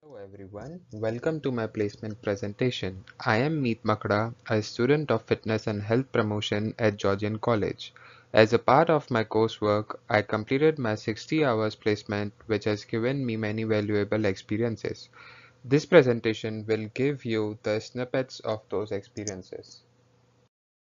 Hello everyone, welcome to my placement presentation. I am Meet Makda, a student of fitness and health promotion at Georgian College. As a part of my coursework, I completed my 60 hours placement which has given me many valuable experiences. This presentation will give you the snippets of those experiences.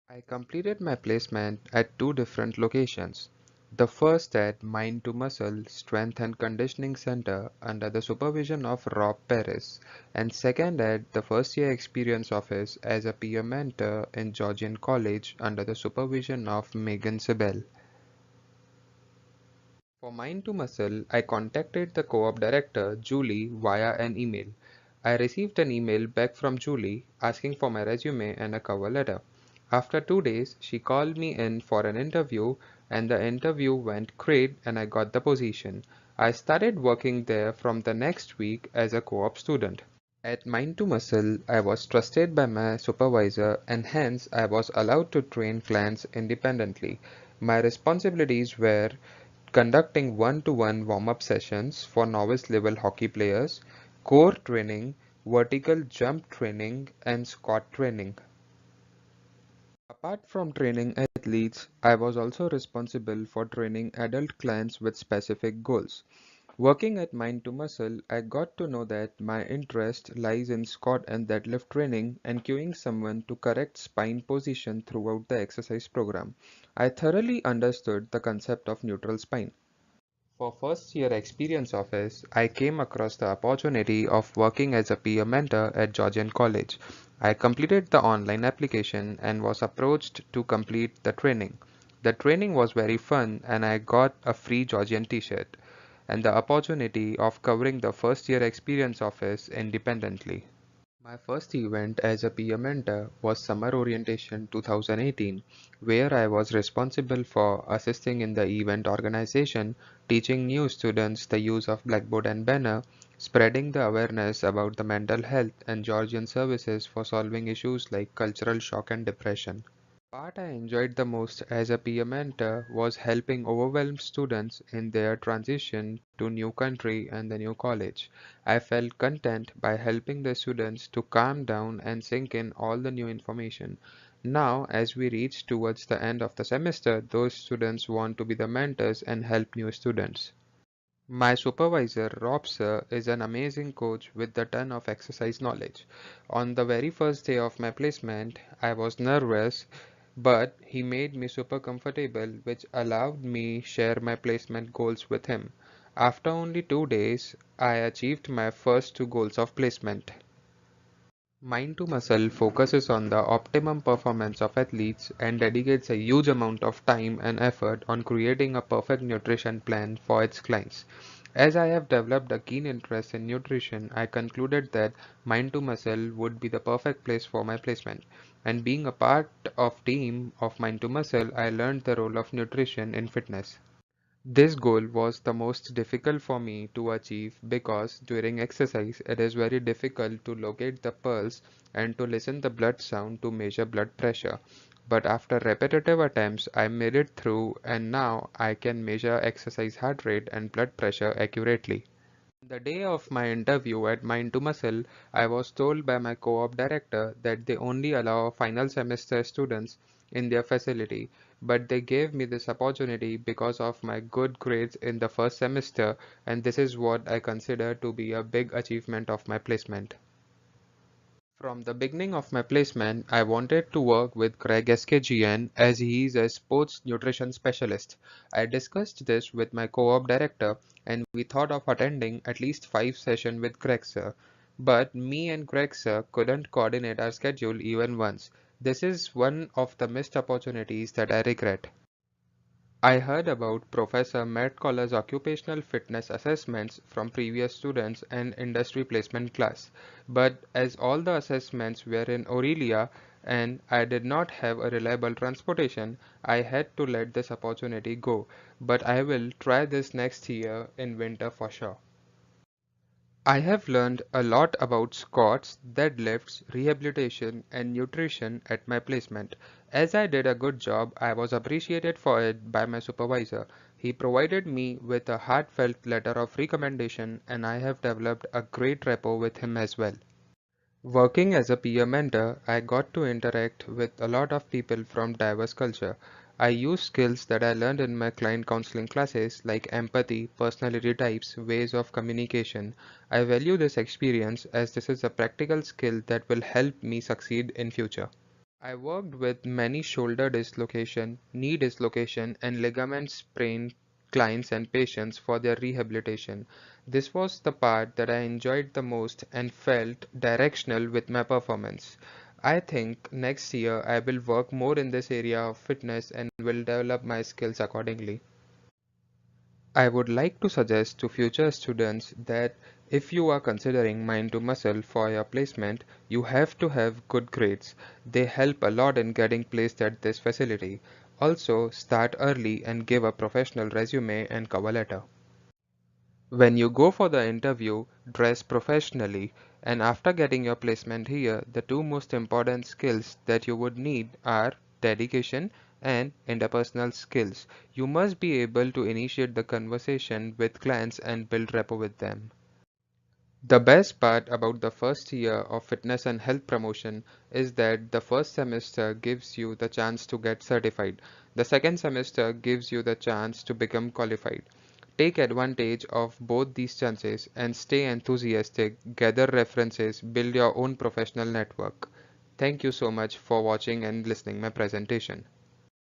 I completed my placement at two different locations. The first at Mind to Muscle Strength and Conditioning Center under the supervision of Rob Perez, and second at the first year experience office as a peer mentor in Georgian College under the supervision of Megan Sibel. For Mind to Muscle, I contacted the co-op director, Julie, via an email. I received an email back from Julie asking for my resume and a cover letter. After 2 days, she called me in for an interview, and the interview went great and I got the position. I started working there from the next week as a co-op student. At Mind to Muscle, I was trusted by my supervisor and hence I was allowed to train clients independently. My responsibilities were conducting one-to-one warm-up sessions for novice level hockey players, core training, vertical jump training, and squat training. Apart from training athletes, I was also responsible for training adult clients with specific goals. Working at Mind to Muscle, I got to know that my interest lies in squat and deadlift training and cueing someone to correct spine position throughout the exercise program. I thoroughly understood the concept of neutral spine. For first year experience office, I came across the opportunity of working as a peer mentor at Georgian College. I completed the online application and was approached to complete the training. The training was very fun and I got a free Georgian t-shirt and the opportunity of covering the first year experience office independently. My first event as a peer mentor was Summer Orientation 2018, where I was responsible for assisting in the event organization, teaching new students the use of Blackboard and Banner, spreading the awareness about the mental health and Georgian services for solving issues like cultural shock and depression. Part I enjoyed the most as a peer mentor was helping overwhelmed students in their transition to new country and the new college. I felt content by helping the students to calm down and sink in all the new information. Now, as we reach towards the end of the semester, those students want to be the mentors and help new students. My supervisor, Rob Sir, is an amazing coach with a ton of exercise knowledge. On the very first day of my placement, I was nervous, but he made me super comfortable, which allowed me share my placement goals with him. After only 2 days, I achieved my first two goals of placement. Mind to Muscle focuses on the optimum performance of athletes and dedicates a huge amount of time and effort on creating a perfect nutrition plan for its clients. As I have developed a keen interest in nutrition, I concluded that Mind to Muscle would be the perfect place for my placement. And being a part of team of Mind to Muscle, I learned the role of nutrition in fitness. This goal was the most difficult for me to achieve because during exercise it is very difficult to locate the pulse and to listen the blood sound to measure blood pressure. But after repetitive attempts I made it through and now I can measure exercise heart rate and blood pressure accurately. The day of my interview at Mind to Muscle, I was told by my co-op director that they only allow final semester students in their facility, but they gave me this opportunity because of my good grades in the first semester, and this is what I consider to be a big achievement of my placement. From the beginning of my placement, I wanted to work with Craig SKGN as he is a sports nutrition specialist. I discussed this with my co-op director and we thought of attending at least 5 sessions with Craig sir. But me and Craig sir couldn't coordinate our schedule even once. This is one of the missed opportunities that I regret. I heard about Professor Matt Collar's occupational fitness assessments from previous students and industry placement class, but as all the assessments were in Aurelia and I did not have a reliable transportation, I had to let this opportunity go, but I will try this next year in winter for sure. I have learned a lot about squats, deadlifts, rehabilitation, and nutrition at my placement. As I did a good job, I was appreciated for it by my supervisor. He provided me with a heartfelt letter of recommendation, and I have developed a great rapport with him as well. Working as a peer mentor, I got to interact with a lot of people from diverse culture. I used skills that I learned in my client counseling classes like empathy, personality types, ways of communication. I value this experience as this is a practical skill that will help me succeed in future. I worked with many shoulder dislocation, knee dislocation, and ligament sprain clients and patients for their rehabilitation. This was the part that I enjoyed the most and felt directional with my performance. I think next year I will work more in this area of fitness and will develop my skills accordingly. I would like to suggest to future students that if you are considering Mind to Muscle for your placement, you have to have good grades. They help a lot in getting placed at this facility. Also, start early and give a professional resume and cover letter. When you go for the interview, dress professionally, and after getting your placement here, the two most important skills that you would need are dedication and interpersonal skills. You must be able to initiate the conversation with clients and build rapport with them. The best part about the first year of fitness and health promotion is that the first semester gives you the chance to get certified. The second semester gives you the chance to become qualified. Take advantage of both these chances and stay enthusiastic, gather references, build your own professional network. Thank you so much for watching and listening my presentation.